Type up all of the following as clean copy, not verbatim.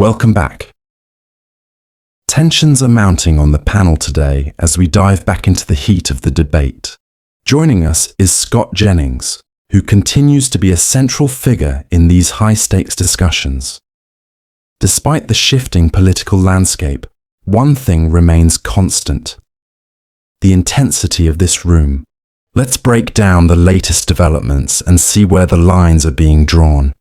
Welcome back. Tensions are mounting on the panel today as we dive back into the heat of the debate. Joining us is Scott Jennings, who continues to be a central figure in these high-stakes discussions. Despite the shifting political landscape, one thing remains constant: the intensity of this room. Let's break down the latest developments and see where the lines are being drawn.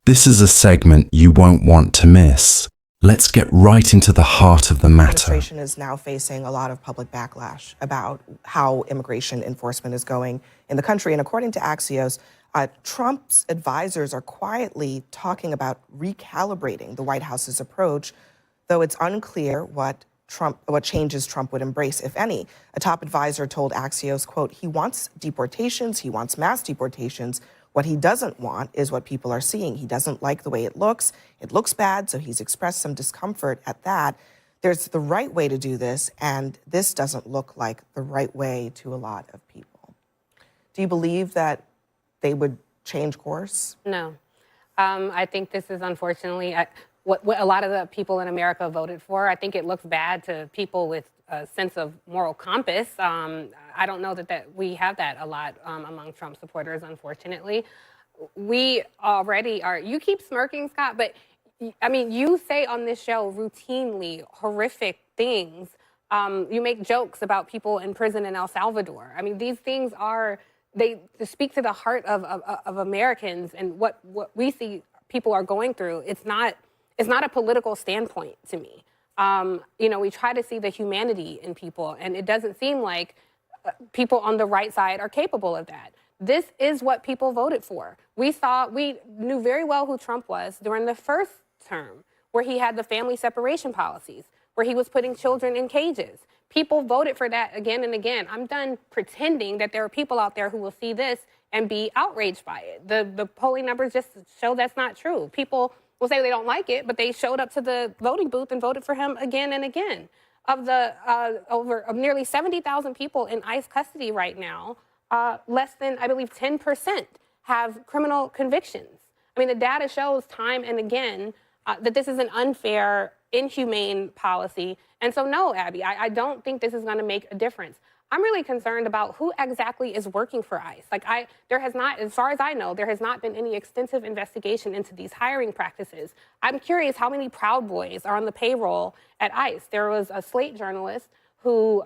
This is a segment you won't want to miss. Let's get right into the heart of the matter. The administration is now facing a lot of public backlash about how immigration enforcement is going in the country. And according to Axios, Trump's advisors are quietly talking about recalibrating the White House's approach, though it's unclear what changes Trump would embrace, if any. A top advisor told Axios, quote, he wants deportations, he wants mass deportations. What he doesn't want is what people are seeing. He doesn't like the way it looks. It looks bad, so he's expressed some discomfort at that. There's the right way to do this, and this doesn't look like the right way to a lot of people. Do you believe that they would change course? No. I think this is unfortunately what a lot of the people in America voted for. I think it looks bad to people with a sense of moral compass. I don't know that we have that a lot among Trump supporters, unfortunately. We already are. You keep smirking, Scott, but I mean, you say on this show routinely horrific things. You make jokes about people in prison in El Salvador. I mean, these things they speak to the heart of Americans and what we see people are going through. It's not a political standpoint to me. We try to see the humanity in people, and it doesn't seem like people on the right side are capable of that. This is what people voted for. We knew very well who Trump was during the first term, where he had the family separation policies, where he was putting children in cages. People voted for that again and again. I'm done pretending that there are people out there who will see this and be outraged by it. The polling numbers just show that's not true. People will say they don't like it, but they showed up to the voting booth and voted for him again and again. Of the of nearly 70,000 people in ICE custody right now, less than, I believe, 10% have criminal convictions. I mean, the data shows time and again that this is an unfair, inhumane policy. And so, no, Abby, I don't think this is going to make a difference. I'm really concerned about who exactly is working for ICE. There has not, as far as I know, there has not been any extensive investigation into these hiring practices. I'm curious how many Proud Boys are on the payroll at ICE. There was a Slate journalist who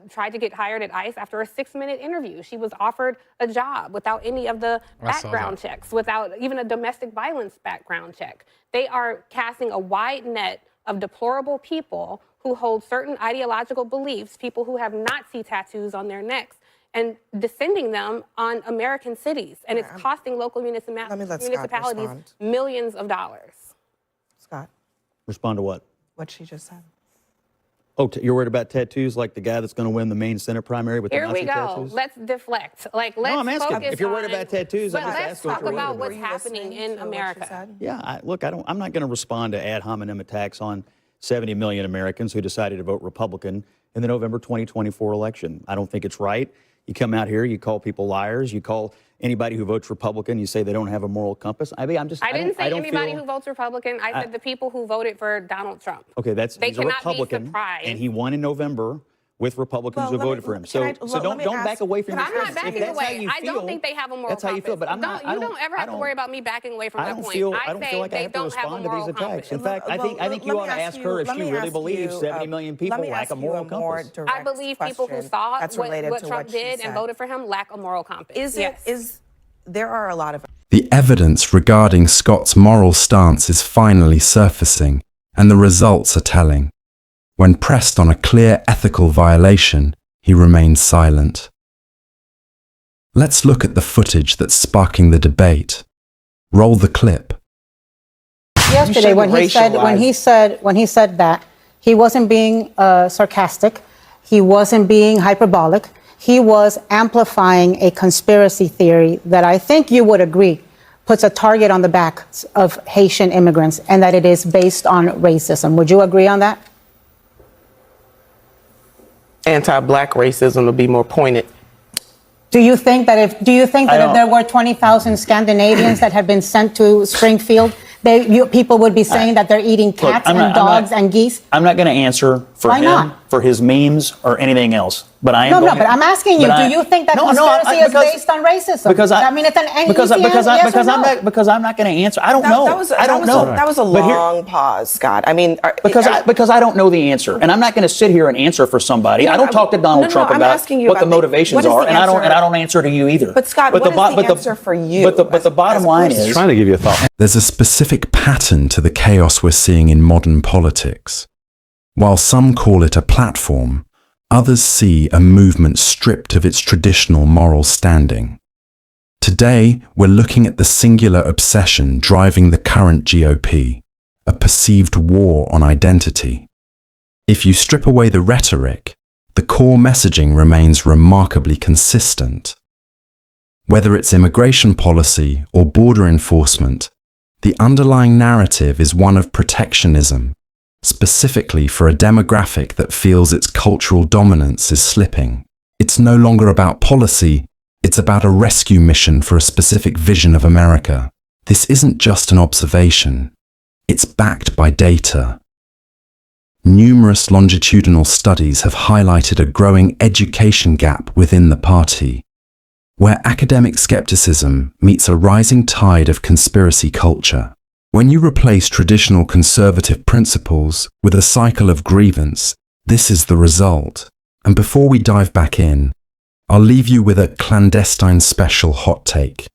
tried to get hired at ICE after a 6-minute interview. She was offered a job without any of the background checks, without even a domestic violence background check. They are casting a wide net of deplorable people who hold certain ideological beliefs, people who have Nazi tattoos on their necks, and descending them on American cities. And it's costing local municipalities millions of dollars. Scott. Respond to what? What she just said. Oh, you're worried about tattoos like the guy that's going to win the main Senate primary with the Nazi tattoos? Here we go. Let's deflect. Let's I'm asking. focus if you're worried about tattoos, but I'm let's talk about what's happening in America. Yeah, I'm not going to respond to ad hominem attacks on 70 million Americans who decided to vote Republican in the November 2024 election. I don't think it's right. You come out here, you call people liars, you call anybody who votes Republican, you say they don't have a moral compass. I didn't say anybody who votes Republican. I said the people who voted for Donald Trump. Okay, he's a Republican, and he won in November with Republicans who voted for him. So don't back away from your I'm not backing away. I don't think they have a moral compass. That's how you feel, but I'm not. You don't ever have to worry about me backing away from that point. I don't feel like I have to respond to these attacks. In fact, I think you ought to ask her if she really believes 70 million people lack a moral compass. I believe people who saw what Trump did and voted for him lack a moral compass. There are a lot of... The evidence regarding Scott's moral stance is finally surfacing, and the results are telling. When pressed on a clear ethical violation, he remains silent. Let's look at the footage that's sparking the debate. Roll the clip. Yesterday, when he said that, he wasn't being sarcastic, he wasn't being hyperbolic, he was amplifying a conspiracy theory that I think you would agree puts a target on the back of Haitian immigrants, and that it is based on racism. Would you agree on that? Anti-black racism will be more pointed. Do you think that if there were 20,000 Scandinavians that had been sent to Springfield, people would be saying that they're eating cats and dogs and geese. I'm not going to answer for him, for his memes or anything else. But I am. But I'm asking you: do you think that conspiracy is based on racism? Because I mean, it's an because I'm not going to answer. I don't know. I don't know. That was a long pause, Scott. I mean, because I don't know the answer, and I'm not going to sit here and answer for somebody. I don't talk to Donald Trump about what the motivations are, and I don't answer to you either. But Scott, what is the answer for you? But the bottom line is, trying to give you a thought. There's a specific pattern to the chaos we're seeing in modern politics. While some call it a platform, others see a movement stripped of its traditional moral standing. Today, we're looking at the singular obsession driving the current GOP, a perceived war on identity. If you strip away the rhetoric, the core messaging remains remarkably consistent. Whether it's immigration policy or border enforcement, the underlying narrative is one of protectionism, specifically for a demographic that feels its cultural dominance is slipping. It's no longer about policy, it's about a rescue mission for a specific vision of America. This isn't just an observation, it's backed by data. Numerous longitudinal studies have highlighted a growing education gap within the party, where academic skepticism meets a rising tide of conspiracy culture. When you replace traditional conservative principles with a cycle of grievance, this is the result. And before we dive back in, I'll leave you with a clandestine special hot take.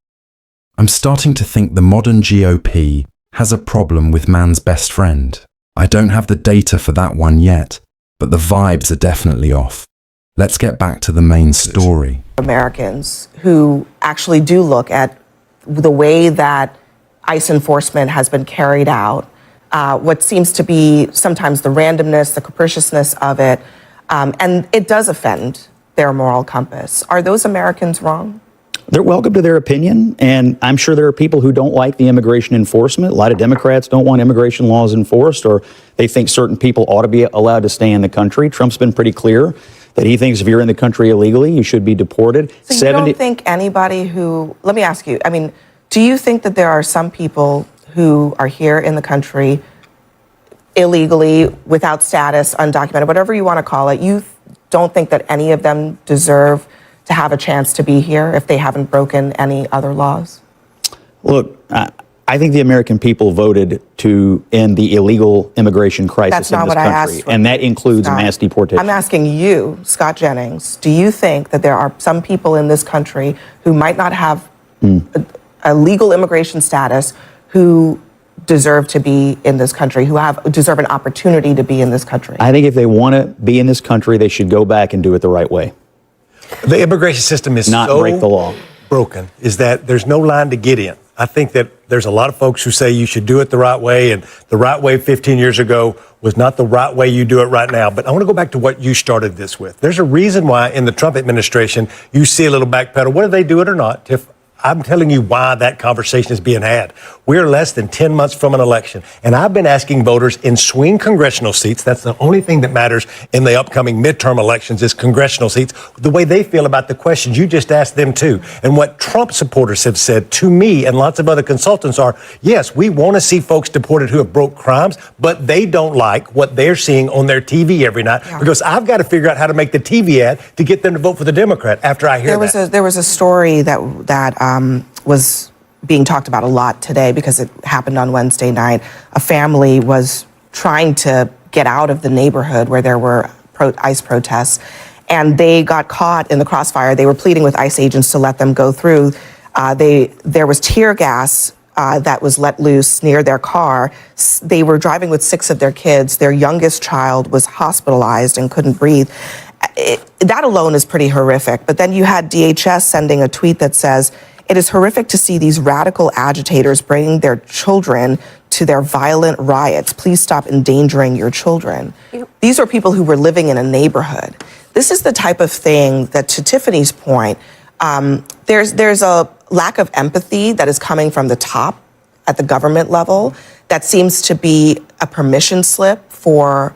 I'm starting to think the modern GOP has a problem with man's best friend. I don't have the data for that one yet, but the vibes are definitely off. Let's get back to the main story. Americans who actually do look at the way that ICE enforcement has been carried out, what seems to be sometimes the randomness, the capriciousness of it, and it does offend their moral compass. Are those Americans wrong? They're welcome to their opinion, and I'm sure there are people who don't like the immigration enforcement. A lot of Democrats don't want immigration laws enforced, or they think certain people ought to be allowed to stay in the country. Trump's been pretty clear that he thinks if you're in the country illegally, you should be deported. So you don't think anybody who, let me ask you, I mean, do you think that there are some people who are here in the country illegally, without status, undocumented, whatever you want to call it, you don't think that any of them deserve to have a chance to be here if they haven't broken any other laws? Look, I think the American people voted to end the illegal immigration crisis in this country, and that includes mass deportation. I'm asking you, Scott Jennings, do you think that there are some people in this country who might not have a legal immigration status who deserve to be in this country, who deserve an opportunity to be in this country? I think if they want to be in this country, they should go back and do it the right way. The immigration system is not so break the law. Broken, is that there's no line to get in. I think that there's a lot of folks who say you should do it the right way, and the right way 15 years ago was not the right way you do it right now. But I want to go back to what you started this with. There's a reason why in the Trump administration you see a little backpedal, whether they do it or not. Tiff, I'm telling you why that conversation is being had. We're less than 10 months from an election, and I've been asking voters in swing congressional seats, that's the only thing that matters in the upcoming midterm elections is congressional seats, the way they feel about the questions you just asked them too. And what Trump supporters have said to me and lots of other consultants are, yes, we want to see folks deported who have broke crimes, but they don't like what they're seeing on their TV every night because I've got to figure out how to make the TV ad to get them to vote for the Democrat after I hear that. There was a story that was being talked about a lot today because it happened on Wednesday night. A family was trying to get out of the neighborhood where there were ICE protests, and they got caught in the crossfire. They were pleading with ICE agents to let them go through. There was tear gas that was let loose near their car. They were driving with 6 of their kids. Their youngest child was hospitalized and couldn't breathe. That alone is pretty horrific. But then you had DHS sending a tweet that says, "It is horrific to see these radical agitators bringing their children to their violent riots. Please stop endangering your children." These are people who were living in a neighborhood. This is the type of thing that, to Tiffany's point, there's a lack of empathy that is coming from the top at the government level that seems to be a permission slip for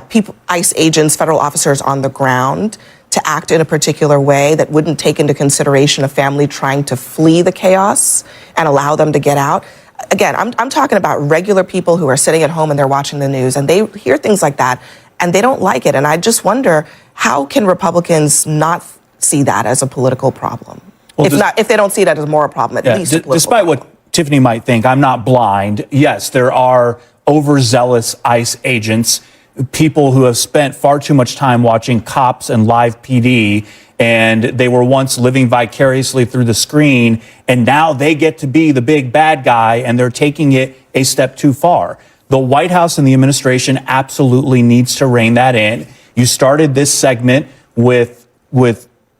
people, ICE agents, federal officers on the ground to act in a particular way that wouldn't take into consideration a family trying to flee the chaos and allow them to get out. again, I'm talking about regular people who are sitting at home and they're watching the news and they hear things like that and they don't like it. And I just wonder, how can Republicans not see that as a political problem? Well, if they don't see that as a moral problem, at least a political despite problem. what Tiffany might think, I'm not blind. Yes, there are overzealous ICE agents, people who have spent far too much time watching Cops and Live PD, and they were once living vicariously through the screen, and now they get to be the big bad guy, and they're taking it a step too far. The White House and the administration absolutely needs to rein that in. You started this segment with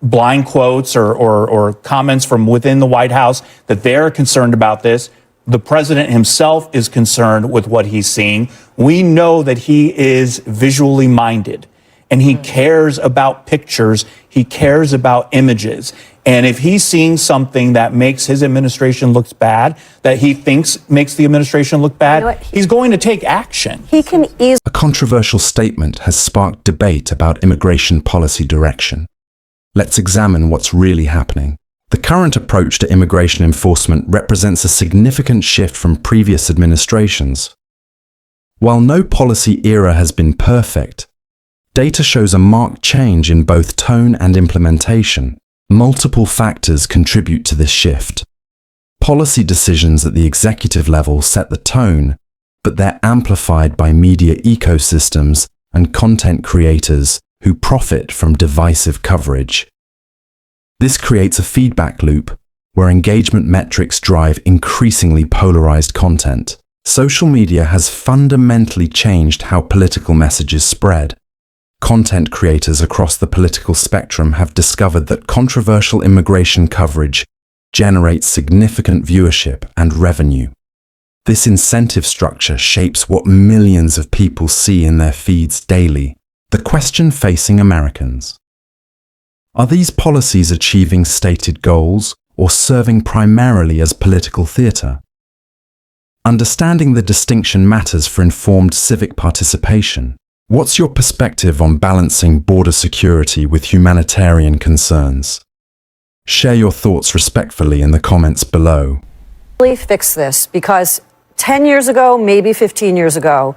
blind quotes or comments from within the White House that they're concerned about this. The president himself is concerned with what he's seeing. We know that he is visually minded and he cares about pictures. He cares about images. And if he's seeing something that makes his administration look bad, that he thinks makes the administration look bad, he's going to take action. He can easily. A controversial statement has sparked debate about immigration policy direction. Let's examine what's really happening. The current approach to immigration enforcement represents a significant shift from previous administrations. While no policy era has been perfect, data shows a marked change in both tone and implementation. Multiple factors contribute to this shift. Policy decisions at the executive level set the tone, but they're amplified by media ecosystems and content creators who profit from divisive coverage. This creates a feedback loop where engagement metrics drive increasingly polarized content. Social media has fundamentally changed how political messages spread. Content creators across the political spectrum have discovered that controversial immigration coverage generates significant viewership and revenue. This incentive structure shapes what millions of people see in their feeds daily. The question facing Americans: are these policies achieving stated goals or serving primarily as political theater? Understanding the distinction matters for informed civic participation. What's your perspective on balancing border security with humanitarian concerns? Share your thoughts respectfully in the comments below. Fix this, because 10 years ago, maybe 15 years ago,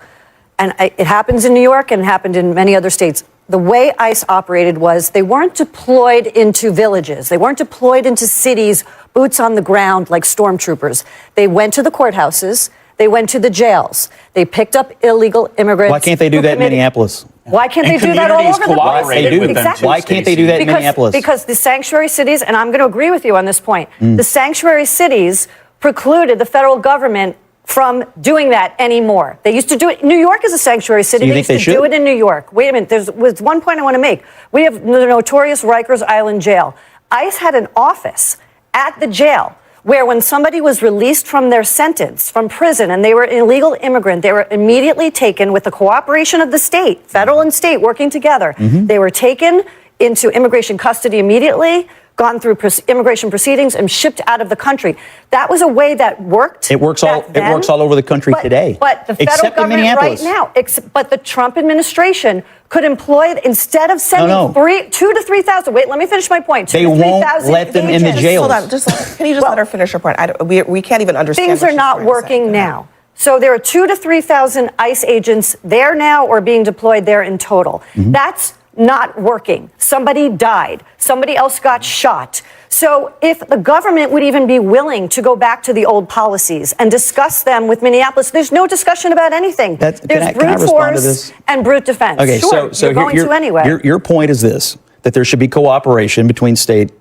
and it happens in New York and it happened in many other states, the way ICE operated was they weren't deployed into villages. They weren't deployed into cities, boots on the ground like stormtroopers. They went to the courthouses. They went to the jails. They picked up illegal immigrants. Why can't they do that in Minneapolis? Why can't they do that all over the place? Exactly. Why can't they do that in Minneapolis? Because the sanctuary cities, and I'm going to agree with you on this point, the sanctuary cities precluded the federal government from doing that anymore. They used to do it. New York is a sanctuary city. So they used to do it in New York. Wait a minute. There's one point I want to make. We have the notorious Rikers Island jail. ICE had an office at the jail where when somebody was released from their sentence from prison and they were an illegal immigrant, they were immediately taken with the cooperation of the state, federal and state working together. They were taken into immigration custody immediately, gone through immigration proceedings, and shipped out of the country. That was a way that worked. It works all over the country today. But the federal government right now, but the Trump administration could employ, instead of sending 2,000 to 3,000. Wait, let me finish my point. They won't let them in the jails. Hold on, can you just let her finish her point? We can't even understand. Things are not working now. So there are 2,000 to 3,000 ICE agents there now or being deployed there in total. That's not working. Somebody died. Somebody else got shot. So if the government would even be willing to go back to the old policies and discuss them with Minneapolis, there's no discussion about anything. There's brute force and brute defense. Okay, sure, so you're going to anyway. Your point is this, that there should be cooperation between state,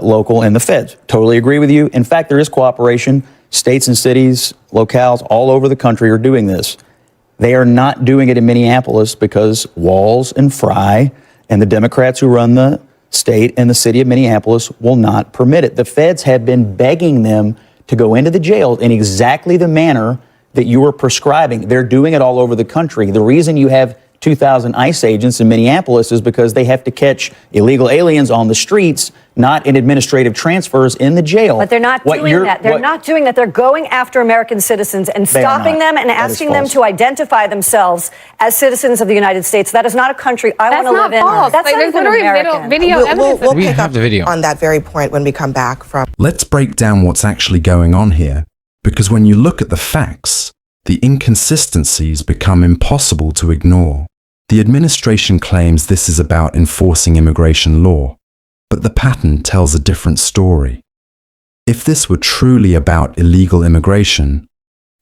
local, and the feds. Totally agree with you. In fact, there is cooperation. States and cities, locales all over the country are doing this. They are not doing it in Minneapolis because Walz and Frey and the Democrats who run the state and the city of Minneapolis will not permit it. The feds have been begging them to go into the jails in exactly the manner that you were prescribing. They're doing it all over the country. The reason you have 2,000 ICE agents in Minneapolis is because they have to catch illegal aliens on the streets, not in administrative transfers in the jail. But they're not doing that. They're not doing that. They're going after American citizens and stopping them and asking them to identify themselves as citizens of the United States. That is not a country I want to live in. That's not even American. We'll pick up on that very point when we come back from. Let's break down what's actually going on here, Because when you look at the facts, the inconsistencies become impossible to ignore. The administration claims this is about enforcing immigration law, but the pattern tells a different story. If this were truly about illegal immigration,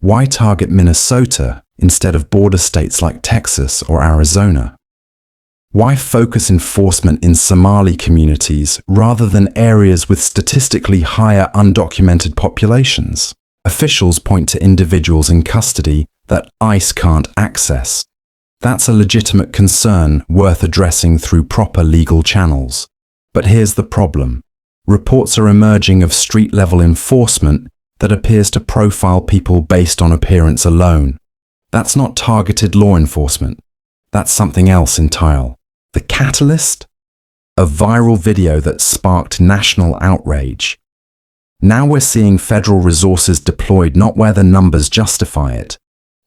why target Minnesota instead of border states like Texas or Arizona? Why focus enforcement in Somali communities rather than areas with statistically higher undocumented populations? Officials point to individuals in custody that ICE can't access. That's a legitimate concern worth addressing through proper legal channels. But here's the problem. Reports are emerging of street-level enforcement that appears to profile people based on appearance alone. That's not targeted law enforcement. That's something else entirely. The catalyst? A viral video that sparked national outrage. Now we're seeing federal resources deployed not where the numbers justify it,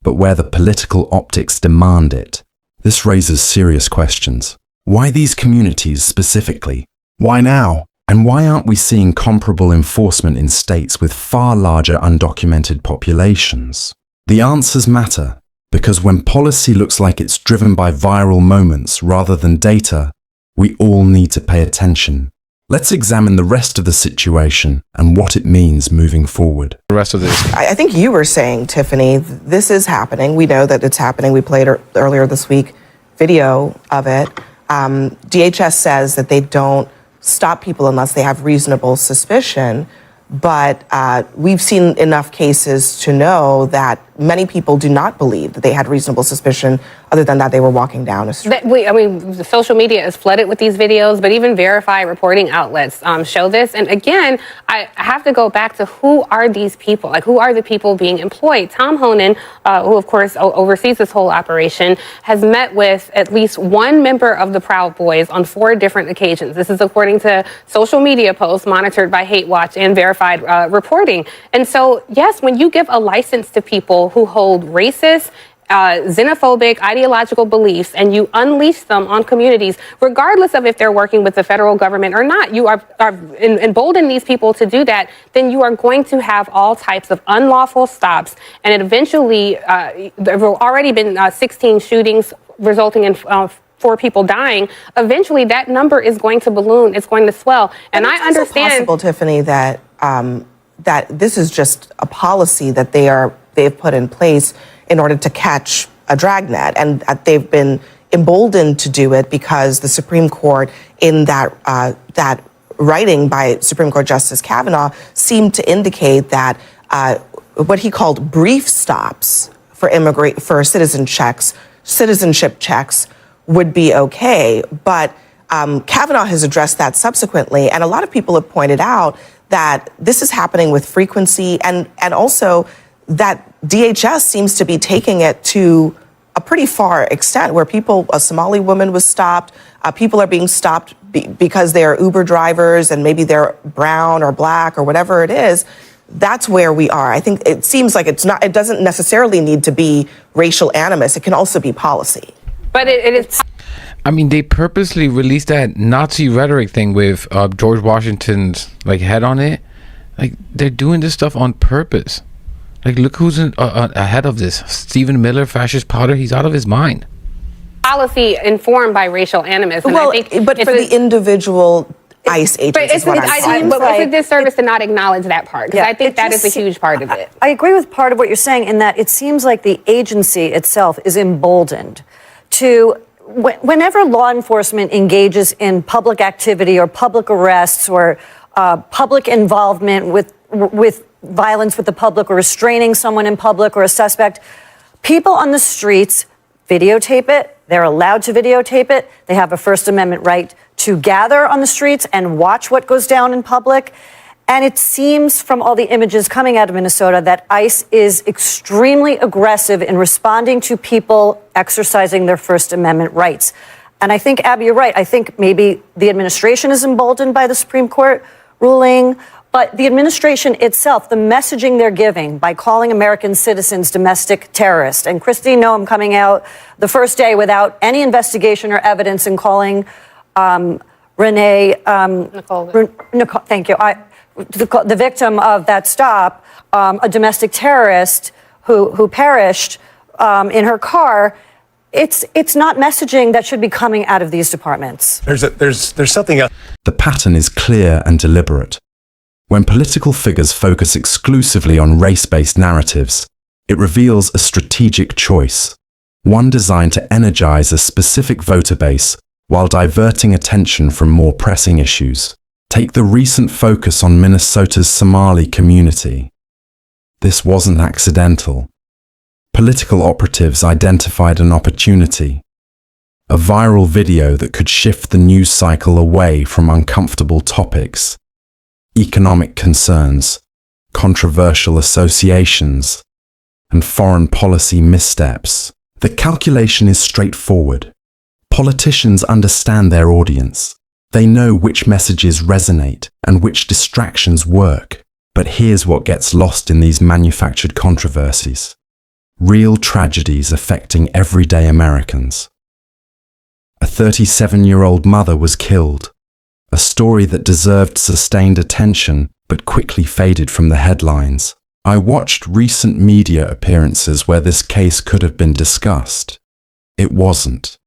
but where the political optics demand it. This raises serious questions. Why these communities specifically? Why now? And why aren't we seeing comparable enforcement in states with far larger undocumented populations? The answers matter, because when policy looks like it's driven by viral moments rather than data, we all need to pay attention. Let's examine the rest of the situation and what it means moving forward. The rest of this. I think you were saying, Tiffany, this is happening. We know that it's happening. We played earlier this week video of it. DHS says that they don't stop people unless they have reasonable suspicion. But we've seen enough cases to know that many people do not believe that they had reasonable suspicion, other than that they were walking down a street. The social media is flooded with these videos, but even verified reporting outlets show this. And again, I have to go back to who are these people? Like, who are the people being employed? Tom Honan, who of course oversees this whole operation, has met with at least one member of the Proud Boys on 4 different occasions. This is according to social media posts monitored by Hate Watch and verified reporting. And so, yes, when you give a license to people who hold racist, xenophobic, ideological beliefs, and you unleash them on communities, regardless of if they're working with the federal government or not, you are emboldening these people to do that, then you are going to have all types of unlawful stops. And it eventually, there have already been 16 shootings resulting in 4 people dying. Eventually, that number is going to balloon. It's going to swell. And I understand. It's possible, Tiffany, that that this is just a policy that they've put in place in order to catch a dragnet, and they've been emboldened to do it because the Supreme Court, in that writing by Supreme Court Justice Kavanaugh, seemed to indicate that what he called brief stops for citizenship checks would be okay. But Kavanaugh has addressed that subsequently, and a lot of people have pointed out that this is happening with frequency, and also that DHS seems to be taking it to a pretty far extent, where a Somali woman was stopped, people are being stopped because they're Uber drivers and maybe they're brown or black or whatever it is. That's where we are. I think it seems like it doesn't necessarily need to be racial animus. It can also be policy. But it is. I mean, they purposely released that Nazi rhetoric thing with George Washington's head on it. Like, they're doing this stuff on purpose. Like, look who's ahead of this. Stephen Miller, fascist powder. He's out of his mind. Policy informed by racial animus. And well, I think but for the individual ICE agents, but it's a disservice to not acknowledge that part, because I think that is a huge part of it. I agree with part of what you're saying in that it seems like the agency itself is emboldened to, whenever law enforcement engages in public activity or public arrests or public involvement with violence with the public or restraining someone in public or a suspect, people on the streets videotape it. They're allowed to videotape it. They have a First Amendment right to gather on the streets and watch what goes down in public. And it seems from all the images coming out of Minnesota that ICE is extremely aggressive in responding to people exercising their First Amendment rights. And I think, Abby, you're right. I think maybe the administration is emboldened by the Supreme Court ruling, but the administration itself, the messaging they're giving by calling American citizens domestic terrorists, and Christine Noem coming out the first day without any investigation or evidence and calling Nicole, thank you, the victim of that stop, a domestic terrorist who perished in her car, it's not messaging that should be coming out of these departments. There's something else. The pattern is clear and deliberate. When political figures focus exclusively on race-based narratives, it reveals a strategic choice, one designed to energize a specific voter base while diverting attention from more pressing issues. Take the recent focus on Minnesota's Somali community. This wasn't accidental. Political operatives identified an opportunity, a viral video that could shift the news cycle away from uncomfortable topics, economic concerns, controversial associations, and foreign policy missteps. The calculation is straightforward. Politicians understand their audience. They know which messages resonate and which distractions work. But here's what gets lost in these manufactured controversies: real tragedies affecting everyday Americans. A 37-year-old mother was killed, a story that deserved sustained attention but quickly faded from the headlines. I watched recent media appearances where this case could have been discussed. It wasn't.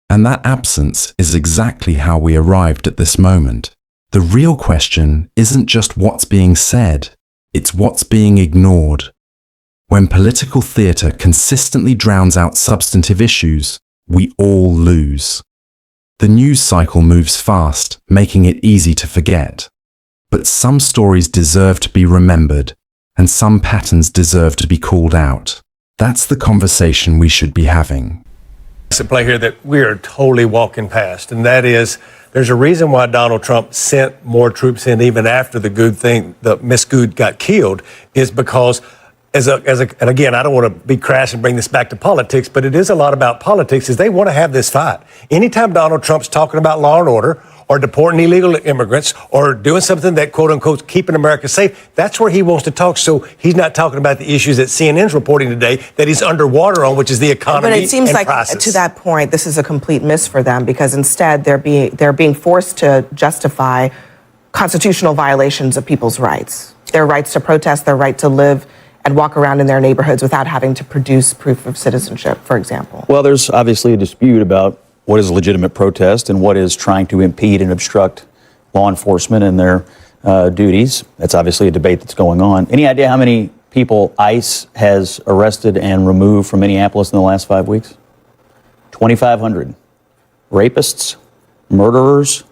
And that absence is exactly how we arrived at this moment. The real question isn't just what's being said, it's what's being ignored. When political theatre consistently drowns out substantive issues, we all lose. The news cycle moves fast, making it easy to forget. But some stories deserve to be remembered, and some patterns deserve to be called out. That's the conversation we should be having. At play here that we are totally walking past, and that is there's a reason why Donald Trump sent more troops in even after the Miss Good got killed, is because and again, I don't want to be crass and bring this back to politics, but it is a lot about politics, is they want to have this fight. Anytime Donald Trump's talking about law and order or deporting illegal immigrants or doing something that, quote unquote, keeping America safe, that's where he wants to talk. So he's not talking about the issues that CNN's reporting today that he's underwater on, which is the economy. But it seems like prices. To that point, this is a complete miss for them, because instead they're being forced to justify constitutional violations of people's rights. Their rights to protest, their right to live and walk around in their neighborhoods without having to produce proof of citizenship, for example. Well, there's obviously a dispute about what is legitimate protest and what is trying to impede and obstruct law enforcement and their duties. That's obviously a debate that's going on. Any idea how many people ICE has arrested and removed from Minneapolis in the last 5 weeks? 2,500. Rapists, murderers,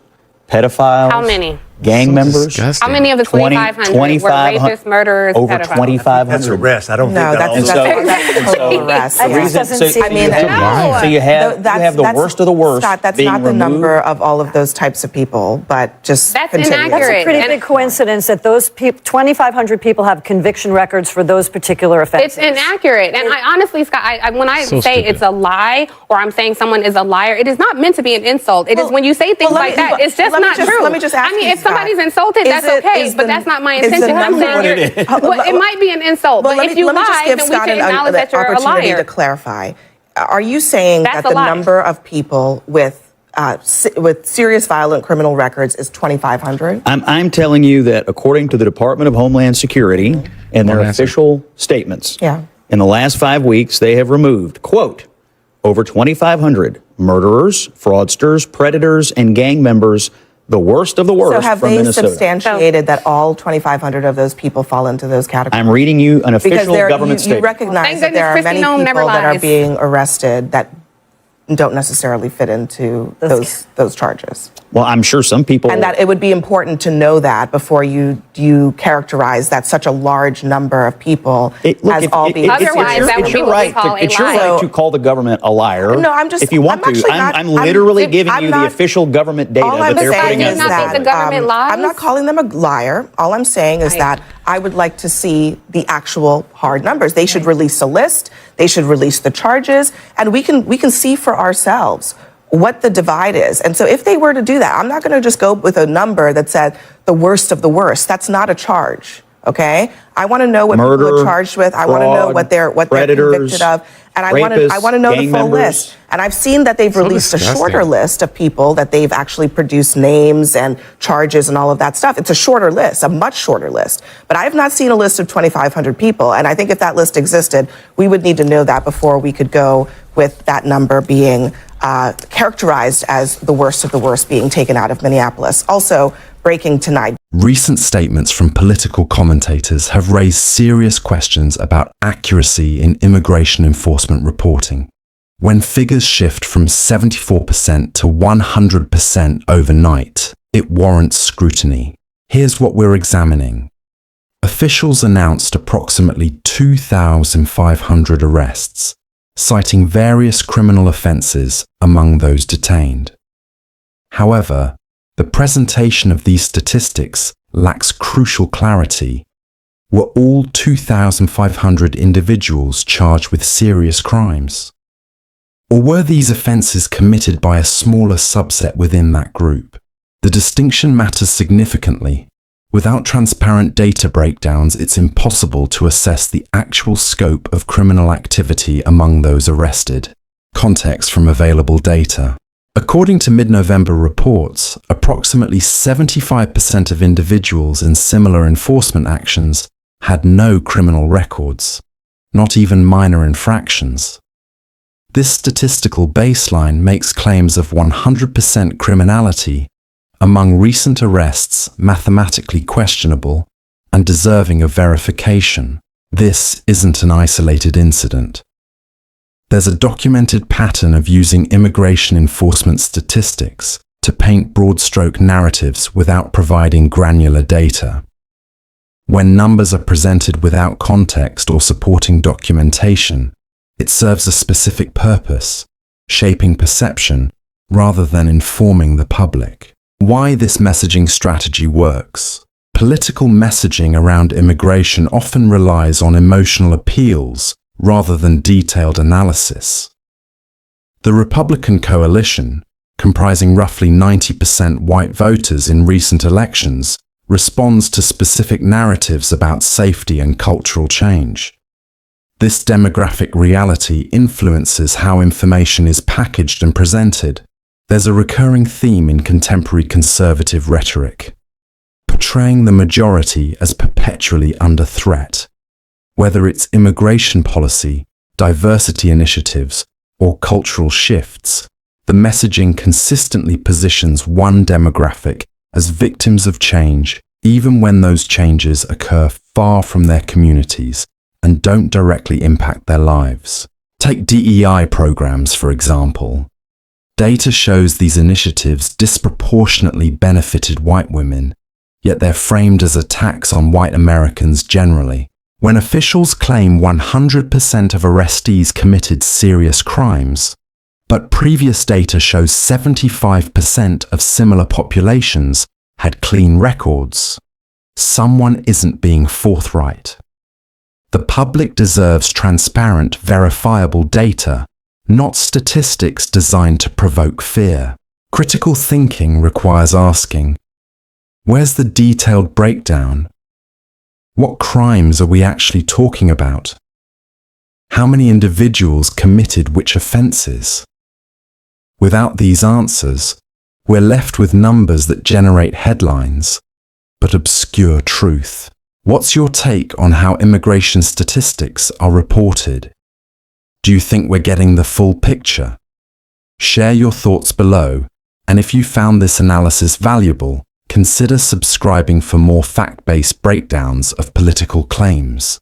pedophiles. How many? Gang members. Disgusting. How many of the 2,500 were rapists, murderers, over pedophiles? 2,500. That's arrest. I don't think No, that's total arrest. That just doesn't seem So you have the worst of the worst. Scott, that's being not the removed. number of all of those types of people, but just That's continue. inaccurate. That's a pretty big coincidence that those 2,500 people have conviction records for those particular offenses. It's inaccurate. And I honestly, Scott, when I So say stupid. it's a lie or I'm saying someone is a liar, it is not meant to be an insult. It is when you say things like that, it's just not true. Let me just ask I mean, you, if somebody's Scott, insulted, that's okay, but that's not my intention. I'm saying it might be an insult, but if you lie, then we should acknowledge that you're a liar. To clarify, are you saying That's that a the lie. number of people with serious violent criminal records is 2,500? I'm telling you that according to the Department of Homeland Security and their official statements, in the last 5 weeks, they have removed, quote, over 2,500 murderers, fraudsters, predators, and gang members, the worst of the worst So have from they Minnesota. substantiated that all 2,500 of those people fall into those categories? I'm reading you an official government you statement. recognize that there are many people that are being arrested that don't necessarily fit into those charges. Well, I'm sure some people... And that it would be important to know that before you characterize that such a large number of people as all being... Otherwise, that would be what we call a lie. It's your right to call the government a liar. No, I'm just... If you want to. I'm literally giving you the official government data that they're putting out. I'm not calling them a liar. All I'm saying is that I would like to see the actual hard numbers. They should release a list. They should release the charges, and we can see for ourselves what the divide is. And so if they were to do that, I'm not going to just go with a number that said the worst of the worst. That's not a charge. Okay, I want to know what Murder, people are charged with. I want to know fraud, what they're predators, convicted of, and I rapists, want to know the gang full members. list. And I've seen that they've released a disgusting. shorter list of people that they've actually produced names and charges and all of that stuff. It's a shorter list, a much shorter list. But I have not seen a list of 2,500 people. And I think if that list existed, we would need to know that before we could go with that number being characterized as the worst of the worst being taken out of Minneapolis. Also, breaking tonight. Recent statements from political commentators have raised serious questions about accuracy in immigration enforcement reporting. When figures shift from 74% to 100% overnight, it warrants scrutiny. Here's what we're examining. Officials announced approximately 2,500 arrests, citing various criminal offenses among those detained. However, the presentation of these statistics lacks crucial clarity. Were all 2,500 individuals charged with serious crimes? Or were these offences committed by a smaller subset within that group? The distinction matters significantly. Without transparent data breakdowns, it's impossible to assess the actual scope of criminal activity among those arrested. Context from available data. According to mid-November reports, approximately 75% of individuals in similar enforcement actions had no criminal records, not even minor infractions. This statistical baseline makes claims of 100% criminality among recent arrests mathematically questionable and deserving of verification. This isn't an isolated incident. There's a documented pattern of using immigration enforcement statistics to paint broad-stroke narratives without providing granular data. When numbers are presented without context or supporting documentation, it serves a specific purpose, shaping perception rather than informing the public. Why this messaging strategy works. Political messaging around immigration often relies on emotional appeals rather than detailed analysis. The Republican coalition, comprising roughly 90% white voters in recent elections, responds to specific narratives about safety and cultural change. This demographic reality influences how information is packaged and presented. There's a recurring theme in contemporary conservative rhetoric, portraying the majority as perpetually under threat. Whether it's immigration policy, diversity initiatives, or cultural shifts, the messaging consistently positions one demographic as victims of change, even when those changes occur far from their communities and don't directly impact their lives. Take DEI programs, for example. Data shows these initiatives disproportionately benefited white women, yet they're framed as attacks on white Americans generally. When officials claim 100% of arrestees committed serious crimes, but previous data shows 75% of similar populations had clean records, someone isn't being forthright. The public deserves transparent, verifiable data, not statistics designed to provoke fear. Critical thinking requires asking, where's the detailed breakdown? What crimes are we actually talking about? How many individuals committed which offences? Without these answers, we're left with numbers that generate headlines, but obscure truth. What's your take on how immigration statistics are reported? Do you think we're getting the full picture? Share your thoughts below, and if you found this analysis valuable, consider subscribing for more fact-based breakdowns of political claims.